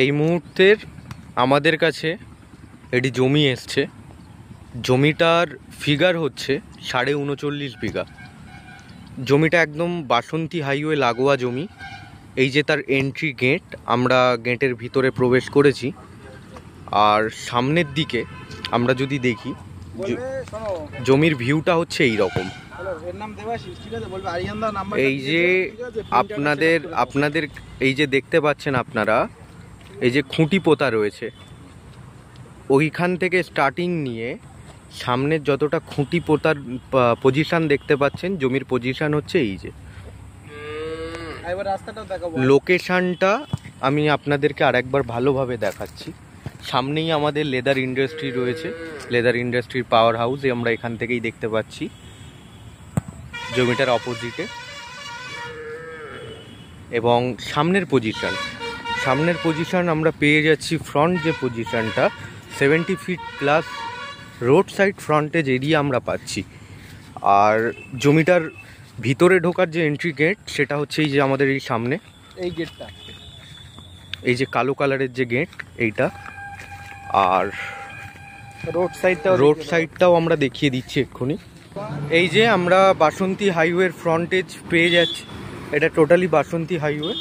এই মুহূর্তের আমাদের কাছে এটি জমি এসছে। জমিটার ফিগার হচ্ছে 39.5 বিঘা। জমিটা একদম বাসন্তী হাইওয়ে লাগোয়া জমি। এই যে তার এন্ট্রি গেট, আমরা গেটের ভিতরে প্রবেশ করেছি। আর সামনের দিকে আমরা যদি দেখি, জমির ভিউটা হচ্ছে এই রকম। এই যে আপনাদের এই যে দেখতে পাচ্ছেন আপনারা, এই যে খুঁটি পোতা রয়েছে, ওইখান থেকে স্টার্টিং নিয়ে সামনের যতটা খুঁটি পোতার পজিশন দেখতে পাচ্ছেন, জমির পজিশন হচ্ছে এই যে। লোকেশনটা আমি আপনাদেরকে আরেকবার ভালোভাবে দেখাচ্ছি। সামনেই আমাদের লেদার ইন্ডাস্ট্রি রয়েছে, লেদার ইন্ডাস্ট্রির পাওয়ার হাউস আমরা এখান থেকেই দেখতে পাচ্ছি জমিটার অপোজিটে। এবং সামনের পজিশন আমরা পেয়ে যাচ্ছি, ফ্রন্ট যে পজিশনটা 70 fit plus road side frontage area আমরা পাচ্ছি। আর জমিটার ভিতরে ঢোকার যে এন্ট্রি গেট, সেটা হচ্ছে এই যে আমাদের এই সামনে এই গেটটা, এই যে কালো কালারের যে গেট এইটা। আর রোড সাইডটাও আমরা দেখিয়ে দিচ্ছি এক্ষুনি। এই যে আমরা বাসন্তী হাইওয়ের ফ্রন্টেজ পেয়ে যাচ্ছি, এটা টোটালি বাসন্তী হাইওয়ে।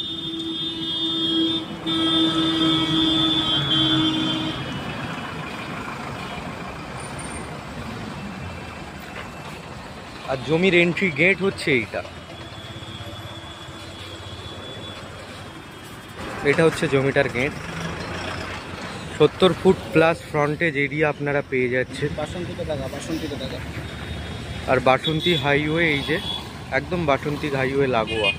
আর জমির এন্ট্রি গেট হচ্ছে এইটা। এটা হচ্ছে জমিটার gate. 70 foot plus frontage area আপনারা পেয়ে যাচ্ছেন। আর বাসন্তী হাইওয়ে, এই যে একদম বাসন্তী হাইওয়ে লাগোয়া।